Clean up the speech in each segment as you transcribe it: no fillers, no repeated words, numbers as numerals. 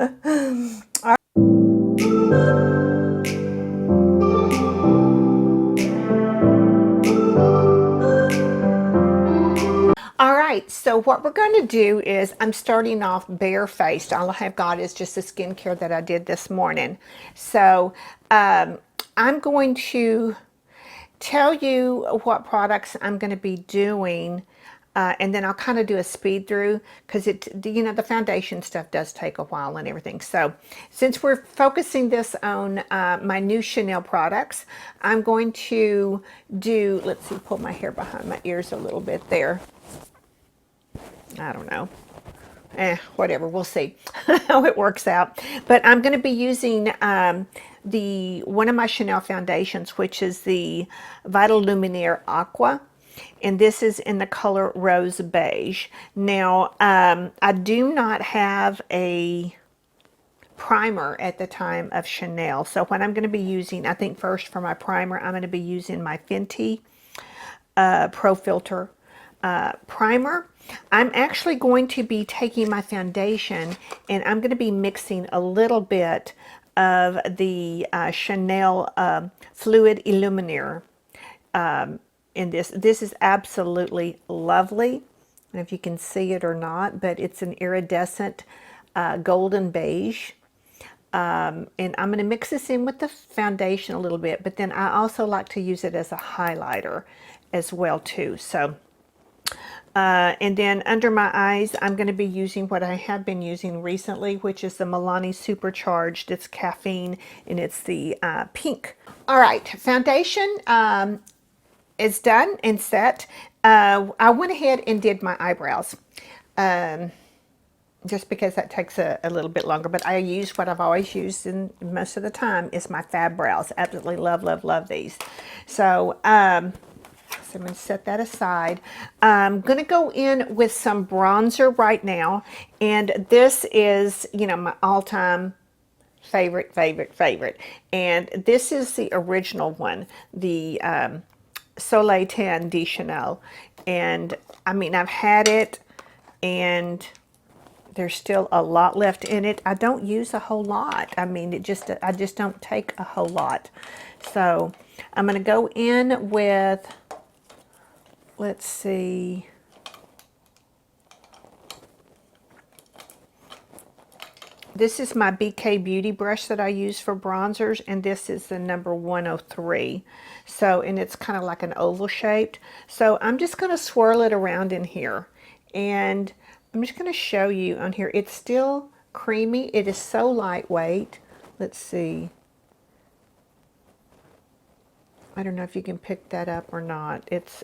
All right, so what we're going to do is I'm starting off barefaced. All I have got is just the skincare that I did this morning. So I'm going to tell you what products I'm going to be doing, and then I'll kind of do a speed through because the foundation stuff does take a while and everything. So since we're focusing this on my new Chanel products, I'm going to do, let's see, pull my hair behind my ears a little bit there. I don't know. Whatever, we'll see how it works out. But I'm going to be using one of my Chanel foundations, which is the Vital Luminaire Aqua. And this is in the color Rose Beige. Now, I do not have a primer at the time of Chanel. So what I'm going to be using, I think first for my primer, I'm going to be using my Fenty Pro Filter primer. I'm actually going to be taking my foundation and I'm going to be mixing a little bit of the Chanel Fluid Illuminator in this. This is absolutely lovely. I don't know if you can see it or not, but it's an iridescent golden beige. And I'm going to mix this in with the foundation a little bit, but then I also like to use it as a highlighter as well too. So and then under my eyes, I'm going to be using what I have been using recently, which is the Milani Supercharged. It's caffeine, and it's the pink. All right, foundation is done and set. I went ahead and did my eyebrows, just because that takes a little bit longer. But I used what I've always used in most of the time is my FabBrows. Absolutely love, love, love these. So, so I'm going to set that aside. I'm going to go in with some bronzer right now. And this is, my all-time favorite. And this is the original one, the Soleil Tan de Chanel. And, I mean, I've had it, and there's still a lot left in it. I don't use a whole lot. I mean, I just don't take a whole lot. So, I'm going to go in with... Let's see. This is my BK Beauty brush that I use for bronzers, and this is the number 103. So, and it's kind of like an oval shaped. So I'm just going to swirl it around in here, and I'm just going to show you on here. It's still creamy. It is so lightweight. Let's see. I don't know if you can pick that up or not. It's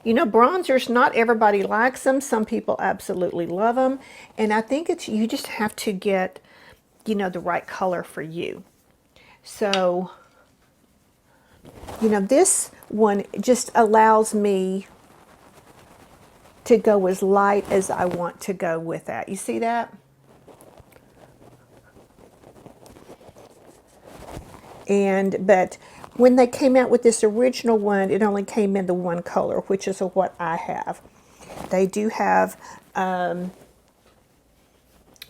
bronzers, not everybody likes them. Some people absolutely love them. And I think you just have to get, the right color for you. So, this one just allows me to go as light as I want to go with that. You see that? But when they came out with this original one, it only came in the one color, which is what I have. They do have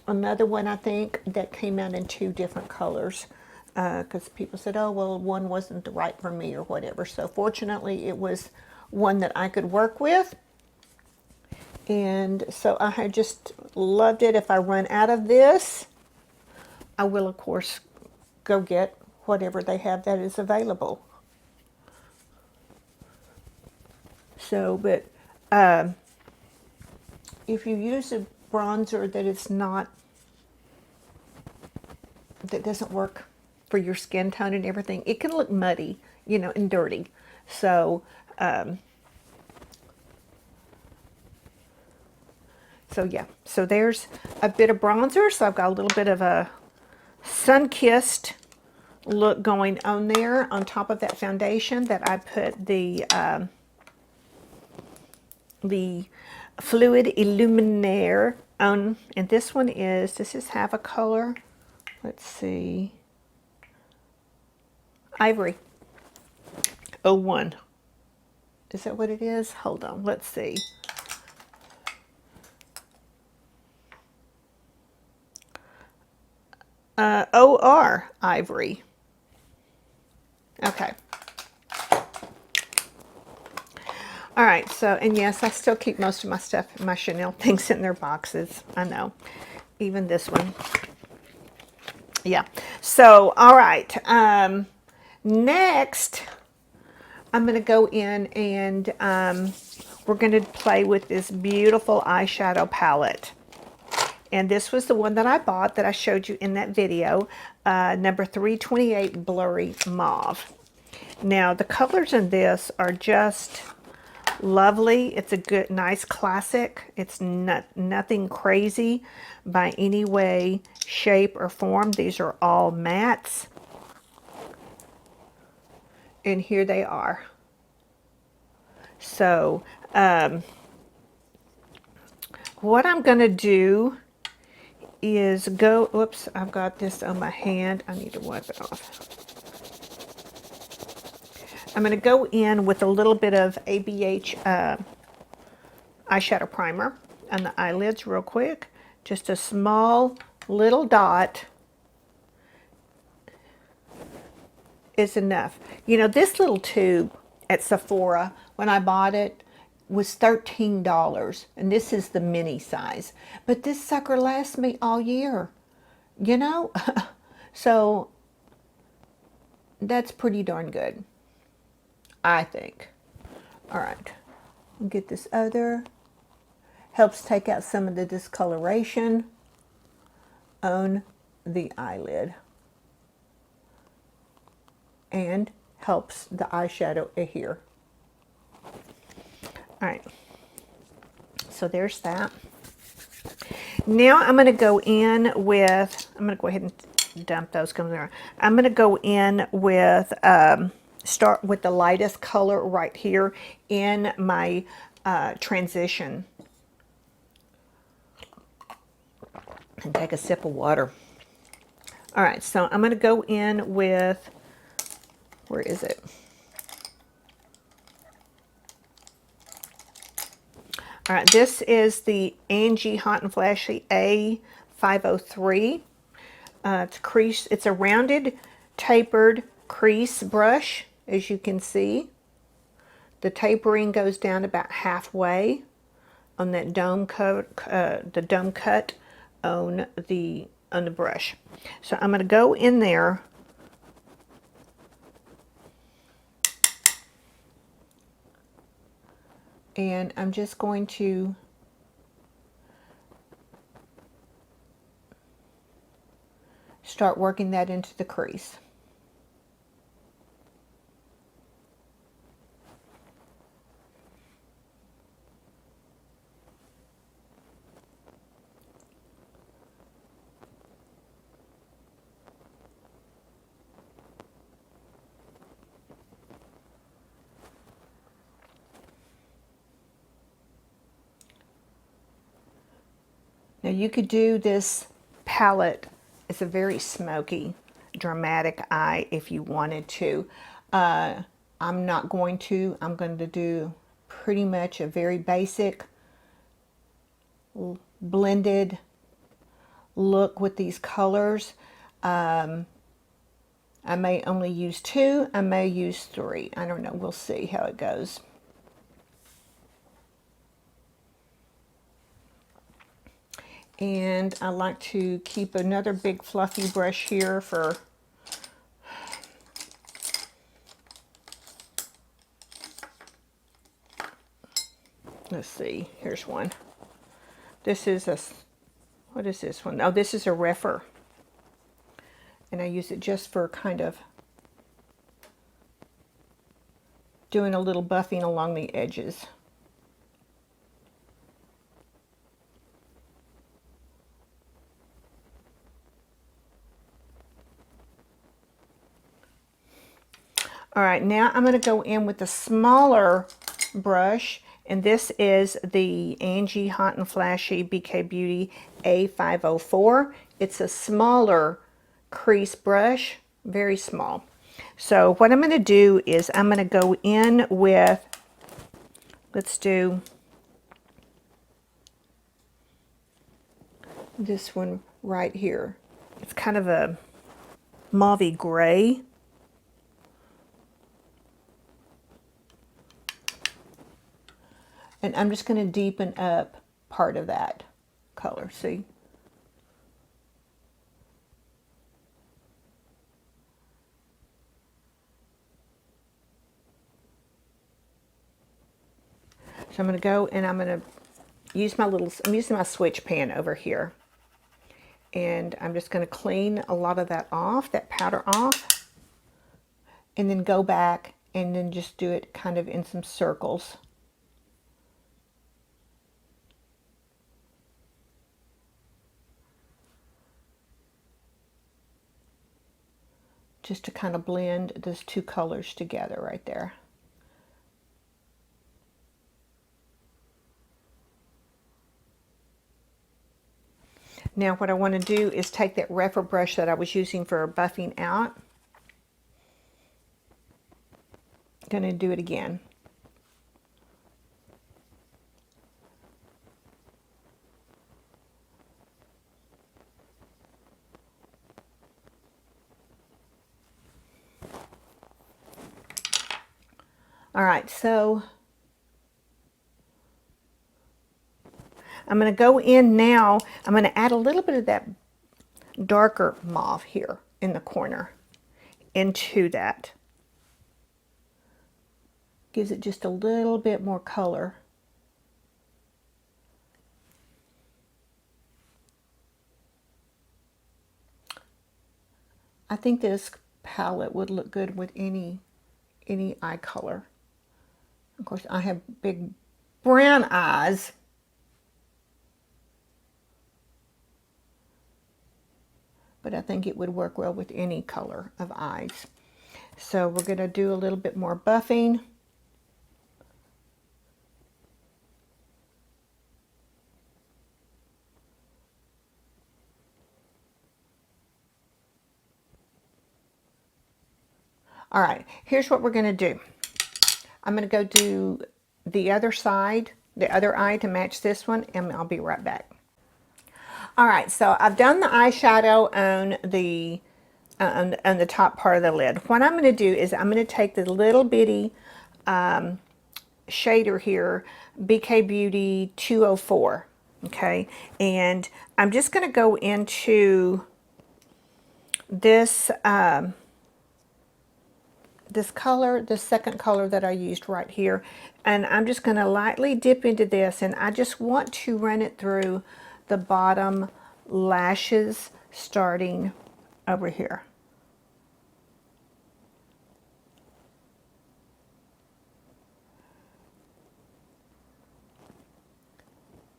another one, I think, that came out in 2 different colors. Because people said, oh, well, one wasn't right for me or whatever. So fortunately, it was one that I could work with. And so I had just loved it. If I run out of this, I will, of course, go get whatever they have that is available. So, but if you use a bronzer that doesn't work for your skin tone and everything, it can look muddy, and dirty. So, yeah. So there's a bit of bronzer. So I've got a little bit of a sun-kissed look going on there on top of that foundation that I put the Fluid Illuminaire on. And this is half a color. Let's see. Ivory 01. Is that what it is? Hold on. Let's see. OR Ivory. Okay. All right, so, and yes, I still keep most of my stuff, my Chanel things in their boxes. I know. Even this one. Yeah. So, all right. Next, I'm going to go in and we're going to play with this beautiful eyeshadow palette. And this was the one that I bought that I showed you in that video, number 328 Blurry Mauve. Now, the colors in this are just lovely. It's a good, nice classic. It's nothing crazy by any way, shape, or form. These are all mattes. And here they are. So, what I'm going to do is go, oops, I've got this on my hand. I need to wipe it off. I'm going to go in with a little bit of ABH eyeshadow primer on the eyelids real quick. Just a small little dot is enough. You know, this little tube at Sephora, when I bought it, was $13. And this is the mini size. But this sucker lasts me all year. You know? So, that's pretty darn good, I think. All right. I'll get this other. Helps take out some of the discoloration on the eyelid. And helps the eyeshadow adhere. All right. So there's that. Now I'm going to go in with, I'm going to go ahead and dump those. I'm going to go in with, start with the lightest color right here in my transition. And take a sip of water. All right, so I'm going to go in with, where is it? All right, this is the Angie Hot and Flashy A503. It's a rounded, tapered crease brush, as you can see. The tapering goes down about halfway on that dome cut, the dome cut on the brush. So I'm going to go in there and I'm just going to start working that into the crease. Now you could do this palette. It's a very smoky, dramatic eye if you wanted to. I'm not going to. I'm going to do pretty much a very basic blended look with these colors. I may only use 2. I may use 3. I don't know. We'll see how it goes. And I like to keep another big fluffy brush here for let's see, here's one. This is a, what is this one? Oh, this is a Refer. And I use it just for kind of doing a little buffing along the edges. All right, now I'm going to go in with a smaller brush, and this is the Angie Hot and Flashy BK Beauty A504. It's a smaller crease brush, very small. So what I'm going to do is I'm going to go in with, let's do this one right here. It's kind of a mauvey gray. And I'm just going to deepen up part of that color, see? So I'm going to go and I'm going to use I'm using my switch pan over here. And I'm just going to clean a lot of that off, that powder off. And then go back and then just do it kind of in some circles. Just to kind of blend those two colors together right there. Now what I want to do is take that refer brush that I was using for buffing out. Going to do it again. All right, so I'm going to go in now. I'm going to add a little bit of that darker mauve here in the corner into that. Gives it just a little bit more color. I think this palette would look good with any eye color. Of course, I have big brown eyes. But I think it would work well with any color of eyes. So we're going to do a little bit more buffing. All right, here's what we're going to do. I'm going to go do the other side, the other eye to match this one, and I'll be right back. All right, so I've done the eyeshadow on the top part of the lid. What I'm going to do is I'm going to take the little bitty shader here, BK 204, okay? And I'm just going to go into this this color, the second color that I used right here, and I'm just going to lightly dip into this, and I just want to run it through the bottom lashes starting over here.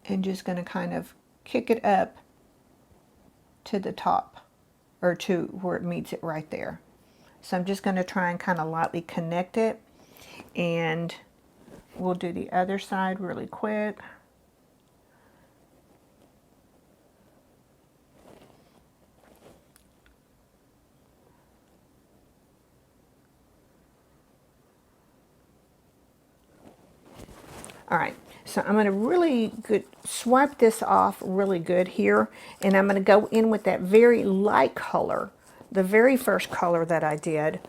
And just going to kind of kick it up to the top, or to where it meets it right there. So I'm just going to try and kind of lightly connect it, and we'll do the other side really quick. All right, so I'm going to really swipe this off really good here, and I'm going to go in with that very light color, the very first color that I did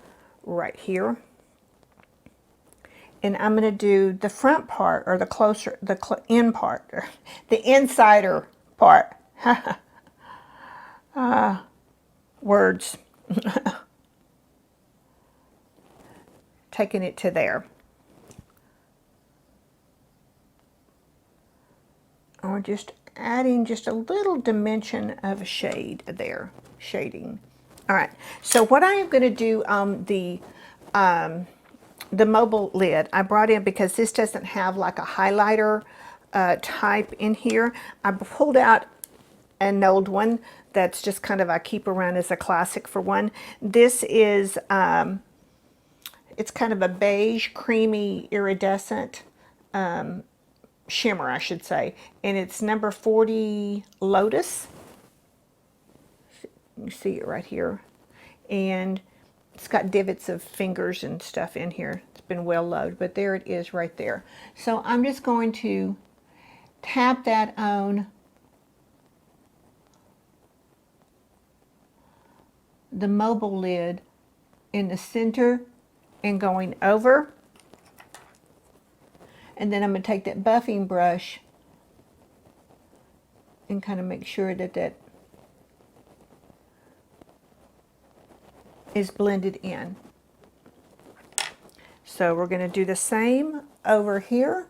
right here. And I'm going to do the front part, or the end part, or the insider part. Words. Taking it to there. Or just adding just a little dimension of a shade there, shading. All right, so what I am going to do on the mobile lid, I brought in, because this doesn't have like a highlighter type in here, I pulled out an old one that's just kind of, I keep around as a classic for one. This is, it's kind of a beige, creamy, iridescent shimmer, I should say, and it's number 40 Lotus. You see it right here, and it's got divots of fingers and stuff in here. It's been well loaded, but there it is right there. So I'm just going to tap that on the mobile lid in the center and going over. And then I'm going to take that buffing brush and kind of make sure that that is blended in. So we're going to do the same over here.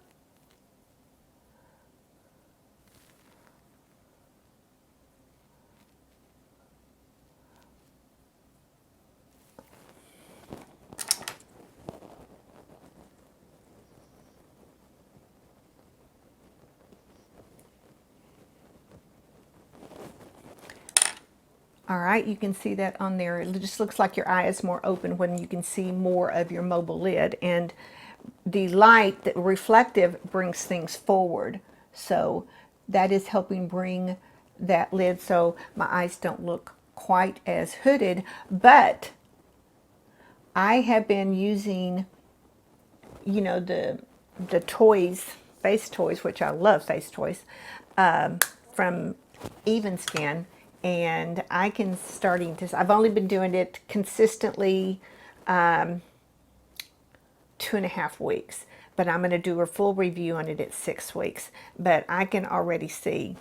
All right, you can see that on there. It just looks like your eye is more open when you can see more of your mobile lid. And the light, the reflective, brings things forward. So that is helping bring that lid so my eyes don't look quite as hooded. But I have been using, you know, the toys, face toys, which I love face toys, from Even Skin. And I can I've only been doing it consistently 2.5 weeks, but I'm going to do a full review on it at 6 weeks. But I can already see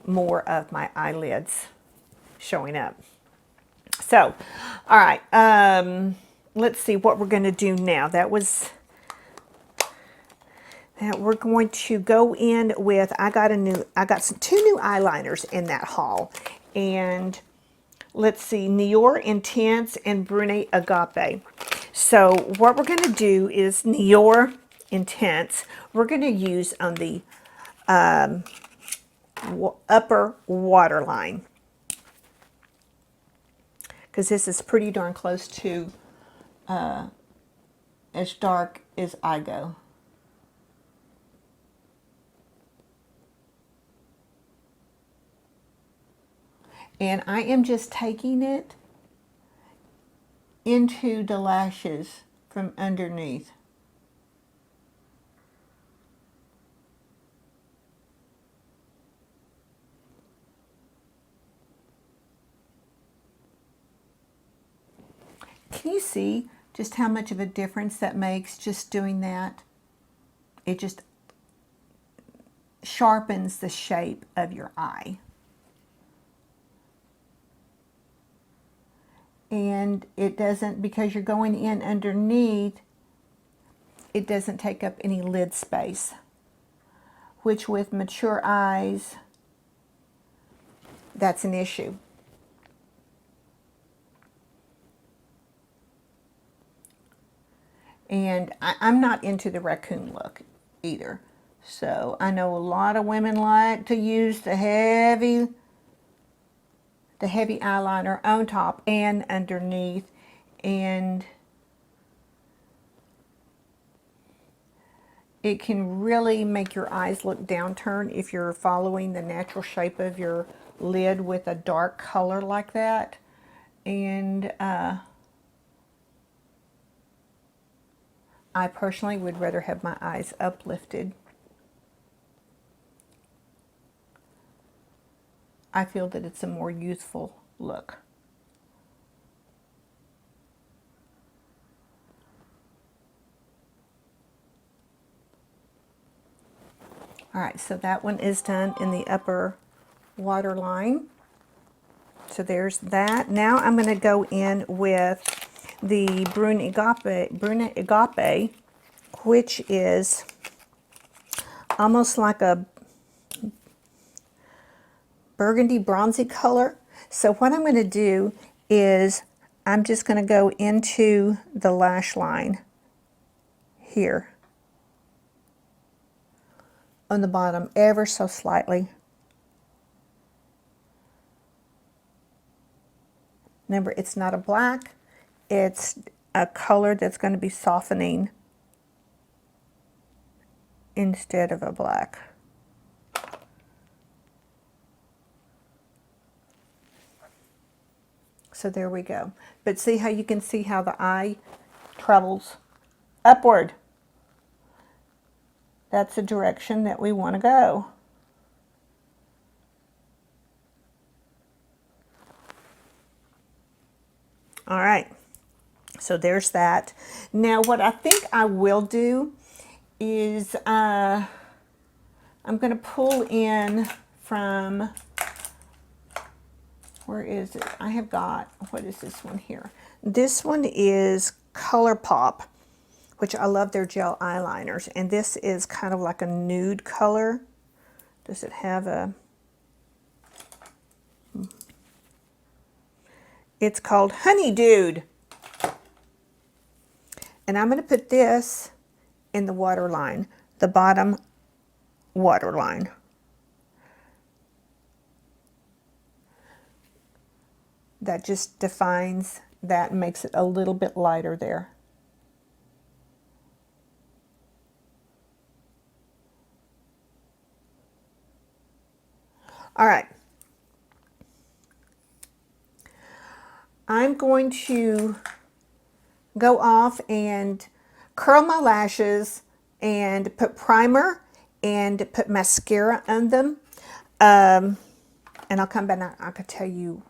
more of my eyelids showing up. So, all right, let's see what we're going to do now. That we're going to go in with, I got two new eyeliners in that haul. And let's see, Nior Intense and Brune Agape. So what we're going to do is Nior Intense, we're going to use on the upper waterline, because this is pretty darn close to as dark as I go. And I am just taking it into the lashes from underneath. Can you see just how much of a difference that makes just doing that? It just sharpens the shape of your eye. And it doesn't, because you're going in underneath, it doesn't take up any lid space, which with mature eyes, that's an issue. And I'm not into the raccoon look either. So I know a lot of women like to use the heavy eyeliner on top and underneath, and it can really make your eyes look downturned if you're following the natural shape of your lid with a dark color like that. And I personally would rather have my eyes uplifted. I feel that it's a more youthful look. All right, so that one is done in the upper waterline. So there's that. Now I'm going to go in with the Brune Agape, which is almost like a burgundy bronzy color. So what I'm going to do is I'm just going to go into the lash line here on the bottom ever so slightly. Remember, it's not a black, it's a color that's going to be softening instead of a black. So there we go. But see how you can see how the eye travels upward. That's the direction that we want to go. All right, so there's that. Now what I think I will do is I'm going to pull in from, where is it? I have got, what is this one here? This one is ColourPop, which I love their gel eyeliners. And this is kind of like a nude color. Does it have a... It's called Honey Dude. And I'm going to put this in the waterline, the bottom waterline. That just defines that and makes it a little bit lighter there. All right. I'm going to go off and curl my lashes and put primer and put mascara on them. And I'll come back and I could tell you,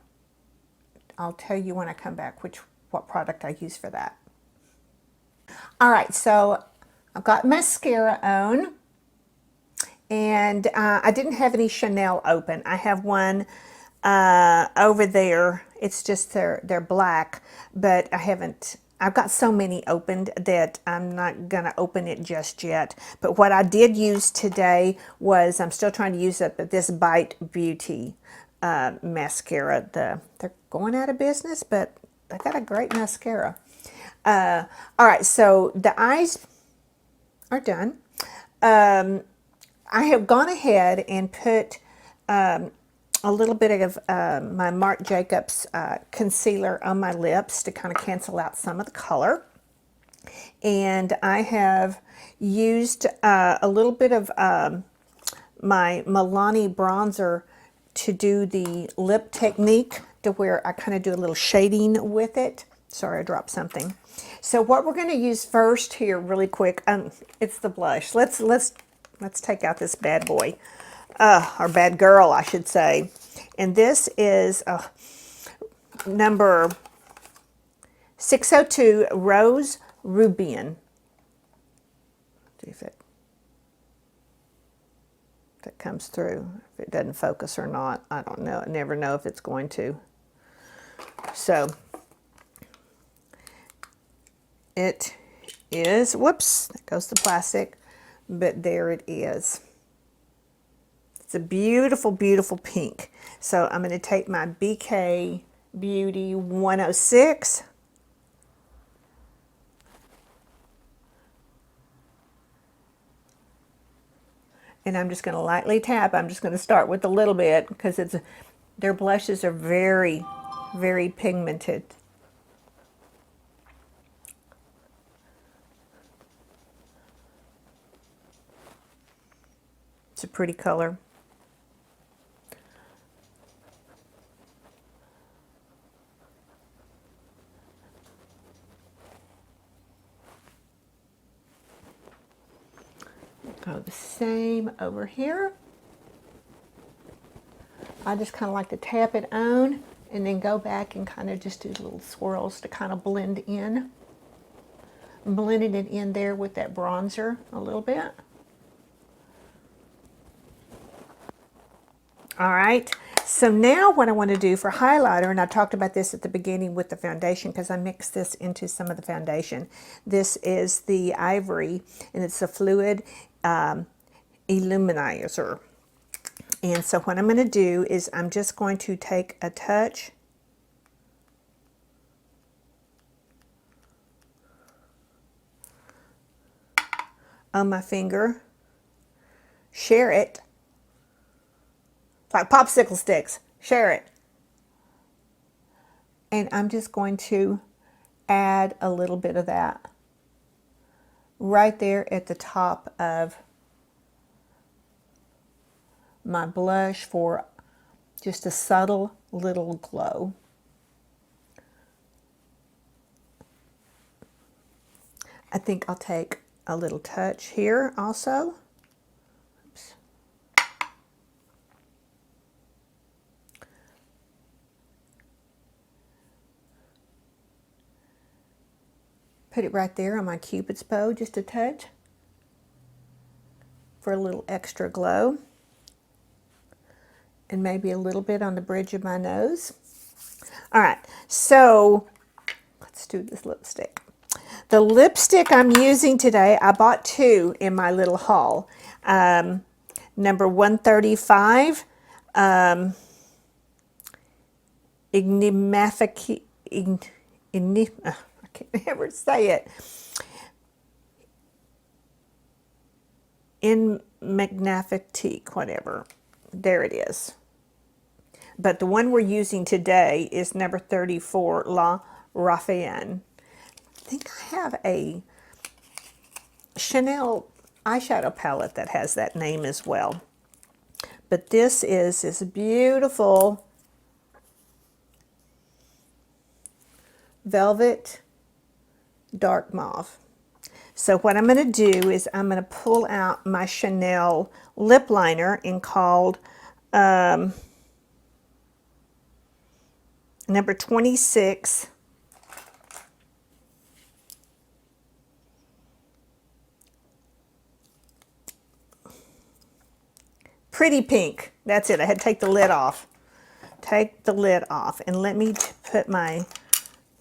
I'll tell you when I come back what product I use for that. All right, so I've got mascara on, and I didn't have any Chanel open. I have one over there. It's just they're black, but I haven't. I've got so many opened that I'm not gonna open it just yet. But what I did use today was, I'm still trying to use it, but this Bite Beauty mascara. They're going out of business, but they got a great mascara. All right, so the eyes are done. I have gone ahead and put a little bit of my Marc Jacobs concealer on my lips to kind of cancel out some of the color. And I have used a little bit of my Milani bronzer to do the lip technique, to where I kind of do a little shading with it. Sorry, I dropped something. So what we're going to use first here, really quick, it's the blush. Let's take out this bad boy. Or bad girl, I should say. And this is number 602 Rose Rubian. See if it comes through. If it doesn't focus or not, I don't know. I never know if it's going to. So it is, whoops, there goes the plastic, but there it is. It's a beautiful, beautiful pink. So I'm going to take my BK Beauty 106. And I'm just going to lightly tap. I'm just going to start with a little bit because their blushes are very, very pigmented. It's a pretty color. Go the same over here. I just kind of like to tap it on and then go back and kind of just do little swirls to kind of blend in. I'm blending it in there with that bronzer a little bit. All right, so now what I want to do for highlighter, and I talked about this at the beginning with the foundation because I mixed this into some of the foundation. This is the Ivory, and it's a fluid illuminizer. And so what I'm going to do is I'm just going to take a touch on my finger, share it, like popsicle sticks, share it. And I'm just going to add a little bit of that right there at the top of my blush for just a subtle little glow. I think I'll take a little touch here also. Oops. put it right there on my Cupid's bow, just a touch, for a little extra glow. And maybe a little bit on the bridge of my nose. All right, so let's do this lipstick. The lipstick I'm using today, I bought two in my little haul. Number 135, I can't ever say it. In Magnifique, whatever. There it is. But the one we're using today is number 34, La Raffarin. I think I have a Chanel eyeshadow palette that has that name as well. But this is this beautiful velvet dark mauve. So what I'm going to do is I'm going to pull out my Chanel lip liner in called number 26. Pretty pink. That's it. I had to take the lid off. Take the lid off. And let me put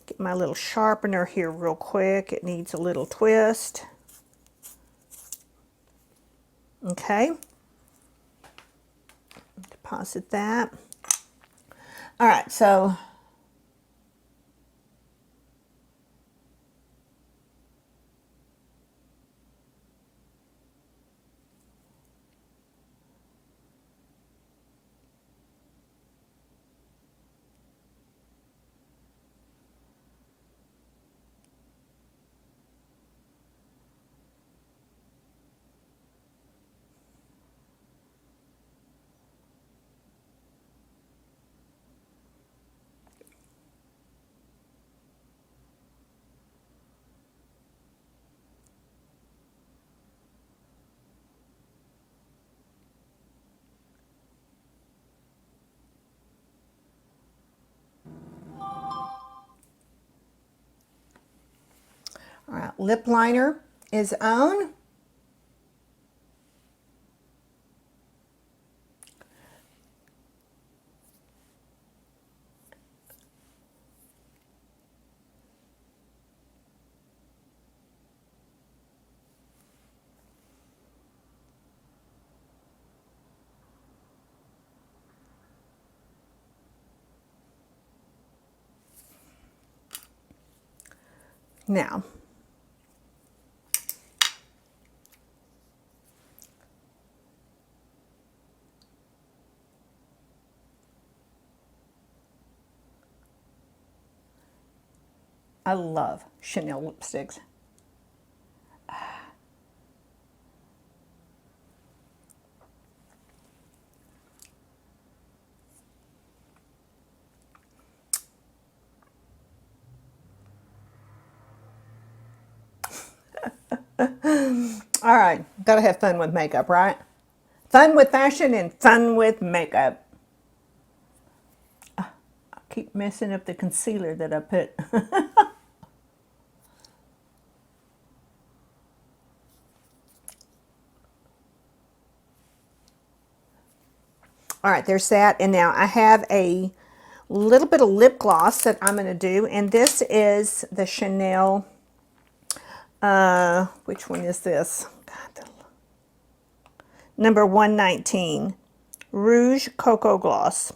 get my little sharpener here real quick. It needs a little twist. Okay. Deposit that. All right, so all right, lip liner is on. Now, I love Chanel lipsticks. All right, gotta have fun with makeup, right? Fun with fashion and fun with makeup. I keep messing up the concealer that I put. All right, there's that. And now I have a little bit of lip gloss that I'm going to do. And this is the Chanel, which one is this? Number 119, Rouge Cocoa Gloss.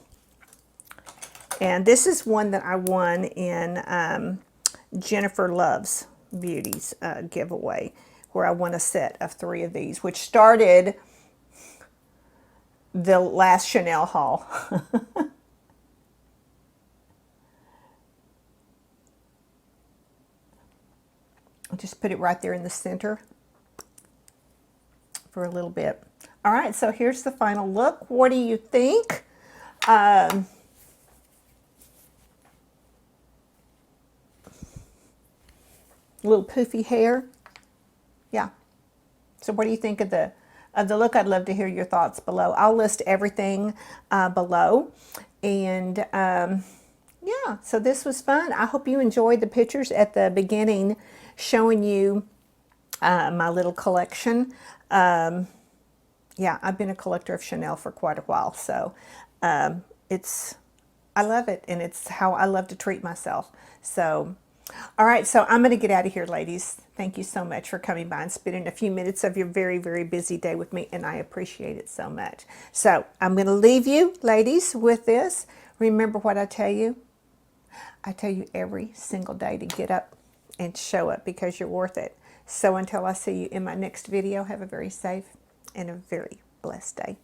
And this is one that I won in Jennifer Loves Beauty's giveaway, where I won a set of 3 of these, which started the last Chanel haul. I'll just put it right there in the center for a little bit. All right, so here's the final look. What do you think? Little poofy hair. Yeah. So what do you think of the look? I'd love to hear your thoughts below. I'll list everything below. And yeah, so this was fun. I hope you enjoyed the pictures at the beginning showing you my little collection. Yeah, I've been a collector of Chanel for quite a while, so I love it, and it's how I love to treat myself. So, all right, so I'm going to get out of here, ladies. Thank you so much for coming by and spending a few minutes of your very, very busy day with me, and I appreciate it so much. So I'm going to leave you, ladies, with this. Remember what I tell you? I tell you every single day to get up and show up because you're worth it. So until I see you in my next video, have a very safe and a very blessed day.